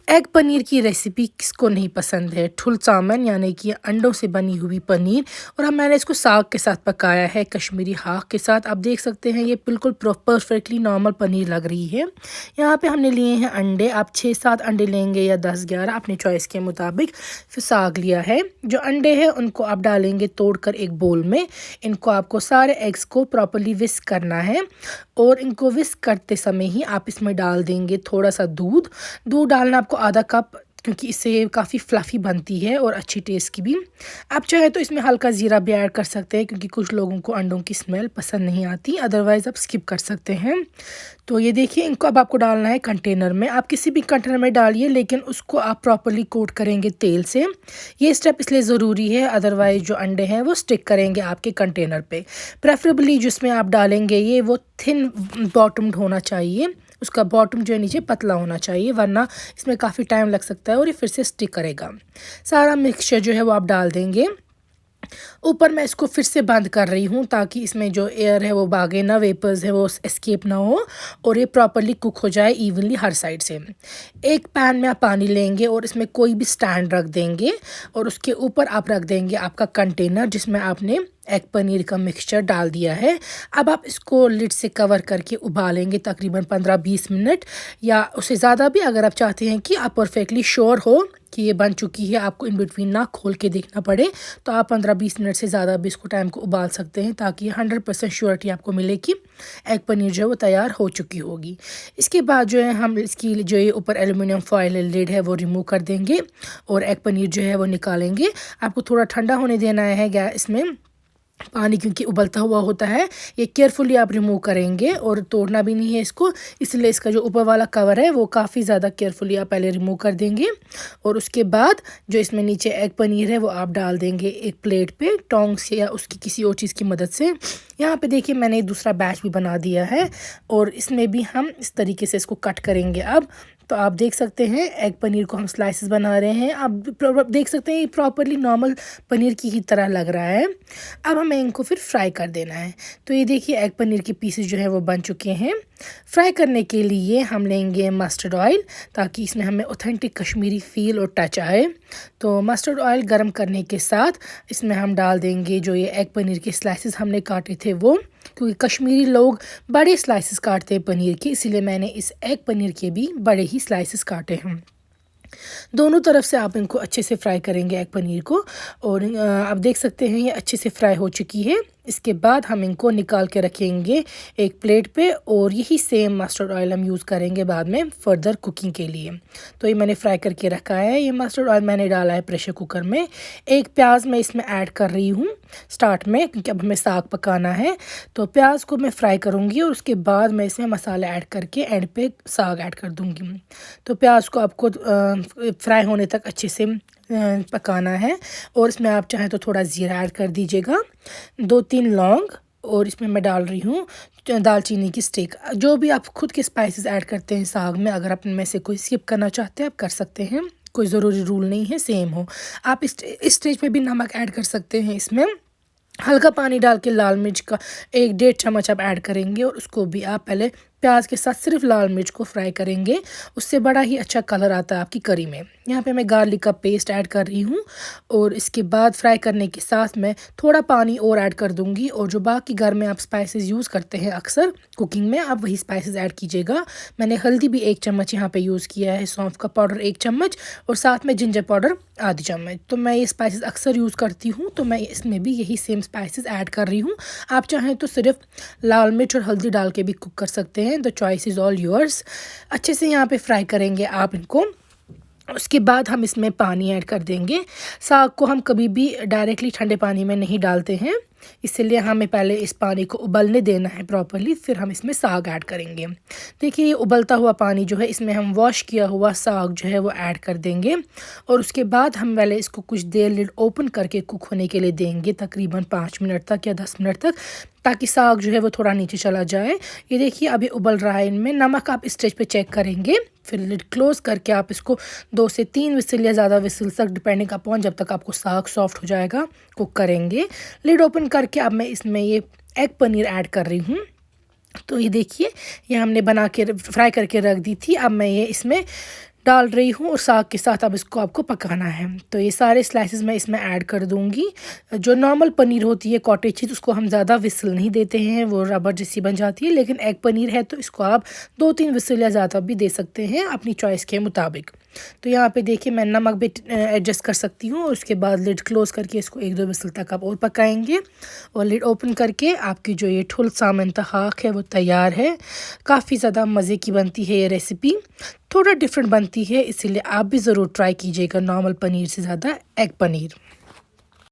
Egg paneer की recipe किसको नहीं पसंद है। ठुल सामन यानी कि अंडों से बनी हुई पनीर, और हम मैंने इसको साग के साथ पकाया है, कश्मीरी हाक के साथ। आप देख सकते हैं ये बिल्कुल परफेक्टली नॉर्मल पनीर लग रही है। यहाँ पे हमने लिए हैं अंडे। आप 6-7 अंडे लेंगे या 10-11 अपनी चॉइस के मुताबिक। फिर साग लिया है। जो अंडे हैं उनको आप डालेंगे तोड़कर एक बोल में। इनको आपको सारे एग्स को प्रॉपरली विस्क करना है, और इनको विस्क करते समय ही आप इसमें डाल देंगे थोड़ा सा दूध। दूध डालना आपको आधा कप, क्योंकि इससे काफ़ी फ्लफ़ी बनती है और अच्छी टेस्ट की भी। आप चाहे तो इसमें हल्का ज़ीरा भी ऐड कर सकते हैं, क्योंकि कुछ लोगों को अंडों की स्मेल पसंद नहीं आती, अदरवाइज़ आप स्किप कर सकते हैं। तो ये देखिए, इनको अब आपको डालना है कंटेनर में। आप किसी भी कंटेनर में डालिए, लेकिन उसको आप प्रॉपर्ली कोट करेंगे तेल से। ये स्टेप इसलिए ज़रूरी है, अदरवाइज़ जो अंडे हैं वो स्टिक करेंगे आपके कंटेनर पे। प्रेफरेबली जिसमें आप डालेंगे ये वो थिन बॉटम्ड होना चाहिए, उसका बॉटम जो है नीचे पतला होना चाहिए, वरना इसमें काफ़ी टाइम लग सकता है और ये फिर से स्टिक करेगा। सारा मिक्सचर जो है वो आप डाल देंगे। ऊपर मैं इसको फिर से बंद कर रही हूँ, ताकि इसमें जो एयर है वो भागे ना, वेपर्स है वो एस्केप ना हो, और ये प्रॉपरली कुक हो जाए इवनली हर साइड से। एक पैन में आप पानी लेंगे और इसमें कोई भी स्टैंड रख देंगे, और उसके ऊपर आप रख देंगे आपका कंटेनर जिसमें आपने एग पनीर का मिक्सचर डाल दिया है। अब आप इसको लिड से कवर करके उबालेंगे तकरीबन 15-20 मिनट, या उससे ज़्यादा भी। अगर आप चाहते हैं कि आप परफेक्टली श्योर हो कि ये बन चुकी है, आपको इन बिटवीन ना खोल के देखना पड़े, तो आप 15-20 मिनट से ज़्यादा भी इसको टाइम को उबाल सकते हैं, ताकि 100% श्योरिटी आपको मिले कि एग पनीर जो है वो तैयार हो चुकी होगी। इसके बाद जो है हम इसकी जो ये ऊपर एल्युमिनियम फॉयल लिड है वो रिमूव कर देंगे, और एग पनीर जो है वो निकालेंगे। आपको थोड़ा ठंडा होने देना है गैस में। पानी क्योंकि उबलता हुआ होता है, ये केयरफुली आप रिमूव करेंगे, और तोड़ना भी नहीं है इसको, इसलिए इसका जो ऊपर वाला कवर है वो काफ़ी ज़्यादा केयरफुली आप पहले रिमूव कर देंगे। और उसके बाद जो इसमें नीचे एग पनीर है वो आप डाल देंगे एक प्लेट पे, टोंग्स या उसकी किसी और चीज़ की मदद से। यहाँ पे देखिए मैंने दूसरा बैच भी बना दिया है, और इसमें भी हम इस तरीके से इसको कट करेंगे। अब तो आप देख सकते हैं एग पनीर को हम स्लाइसेस बना रहे हैं। आप देख सकते हैं ये प्रॉपरली नॉर्मल पनीर की ही तरह लग रहा है। अब हमें इनको फिर फ्राई कर देना है। तो ये देखिए एग पनीर के पीसेस जो है वो बन चुके हैं। फ्राई करने के लिए हम लेंगे मस्टर्ड ऑयल, ताकि इसमें हमें ऑथेंटिक कश्मीरी फील और टच आए। तो मस्टर्ड ऑयल गर्म करने के साथ इसमें हम डाल देंगे जो ये एग पनीर के स्लाइसेस हमने काटे थे वो, क्योंकि कश्मीरी लोग बड़े स्लाइसेस काटते हैं पनीर के, इसीलिए मैंने इस एग पनीर के भी बड़े ही स्लाइसेस काटे हैं। दोनों तरफ से आप इनको अच्छे से फ्राई करेंगे एग पनीर को, और आप देख सकते हैं ये अच्छे से फ्राई हो चुकी है। इसके बाद हम इनको निकाल के रखेंगे एक प्लेट पे, और यही सेम मस्टर्ड ऑयल हम यूज़ करेंगे बाद में फर्दर कुकिंग के लिए। तो ये मैंने फ्राई करके रखा है। ये मस्टर्ड ऑयल मैंने डाला है प्रेशर कुकर में। एक प्याज मैं इसमें ऐड कर रही हूँ स्टार्ट में, क्योंकि अब हमें साग पकाना है। तो प्याज को मैं फ्राई करूँगी, और उसके बाद मैं इसमें मसाले ऐड करके एंड पे साग ऐड कर दूँगी। तो प्याज को आपको फ्राई होने तक अच्छे से पकाना है, और इसमें आप चाहें तो थोड़ा ज़ीरा ऐड कर दीजिएगा, 2-3 लौंग, और इसमें मैं डाल रही हूँ दालचीनी की स्टिक। जो भी आप खुद के स्पाइसेस ऐड करते हैं साग में, अगर आप इनमें से कोई स्किप करना चाहते हैं आप कर सकते हैं, कोई ज़रूरी रूल नहीं है सेम हो। आप इस स्टेज पे भी नमक ऐड कर सकते हैं। इसमें हल्का पानी डाल के लाल मिर्च का 1-1.5 चम्मच आप ऐड करेंगे, और उसको भी आप पहले प्याज के साथ सिर्फ लाल मिर्च को फ्राई करेंगे, उससे बड़ा ही अच्छा कलर आता है आपकी करी में। यहाँ पे मैं गार्लिक का पेस्ट ऐड कर रही हूँ, और इसके बाद फ्राई करने के साथ मैं थोड़ा पानी और ऐड कर दूँगी, और जो बाकी घर में आप स्पाइसेस यूज़ करते हैं अक्सर कुकिंग में, आप वही स्पाइसेस ऐड कीजिएगा। मैंने हल्दी भी 1 चम्मच यहाँ पे यूज़ किया है, सौंफ का पाउडर 1 चम्मच, और साथ में जिंजर पाउडर आधी चम्मच। तो मैं ये स्पाइसेस अक्सर यूज़ करती हूँ, तो मैं इसमें भी यही सेम स्पाइसेस ऐड कर रही हूँ। आप चाहें तो सिर्फ लाल मिर्च और हल्दी डाल के भी कुक कर सकते हैं, the choice is all yours. अच्छे से यहाँ पे फ्राई करेंगे आप इनको। उसके बाद हम इसमें पानी ऐड कर देंगे। साग को हम कभी भी डायरेक्टली ठंडे पानी में नहीं डालते हैं, इसलिए हमें पहले इस पानी को उबलने देना है प्रॉपर्ली, फिर हम इसमें साग ऐड करेंगे। देखिए ये उबलता हुआ पानी जो है, इसमें हम वॉश किया हुआ साग जो है वो ऐड कर देंगे, और उसके बाद हम पहले इसको कुछ देर लिड ओपन करके कुक होने के लिए देंगे, तकरीबन 5 मिनट तक या 10 मिनट तक, ताकि साग जो है वो थोड़ा नीचे चला जाए। ये देखिए अभी उबल रहा है। इनमें नमक आप इस स्टेज पे चेक करेंगे, फिर लिड क्लोज़ करके आप इसको 2 से 3 विसिल या ज़्यादा विसिल तक, डिपेंडिंग अपॉन जब तक आपको साग सॉफ्ट हो जाएगा, कुक करेंगे। लिड ओपन करके अब मैं इसमें ये एग पनीर ऐड कर रही हूँ। तो ये देखिए ये हमने बना के फ्राई करके रख दी थी। अब मैं ये इसमें डाल रही हूँ और साग के साथ अब इसको आपको पकाना है। तो ये सारे स्लाइसेस मैं इसमें ऐड कर दूँगी। जो नॉर्मल पनीर होती है कॉटेज चीज़, उसको हम ज़्यादा विसल नहीं देते हैं, वो रबर जैसी बन जाती है। लेकिन एग पनीर है तो इसको आप 2-3 विसल या ज़्यादा भी दे सकते हैं अपनी चॉइस के मुताबिक। तो यहाँ पे देखिए मैं नमक भी एडजस्ट कर सकती हूँ और उसके बाद लिड क्लोज़ करके इसको 1-2 विसल तक आप और पकाएँगे। और लिड ओपन करके आपकी जो ये ठुल सामन तहाक है वो तैयार है। काफ़ी ज़्यादा मज़े की बनती है ये रेसिपी, थोड़ा डिफरेंट बनती है, इसीलिए आप भी ज़रूर ट्राई कीजिएगा नॉर्मल पनीर से ज़्यादा एग पनीर।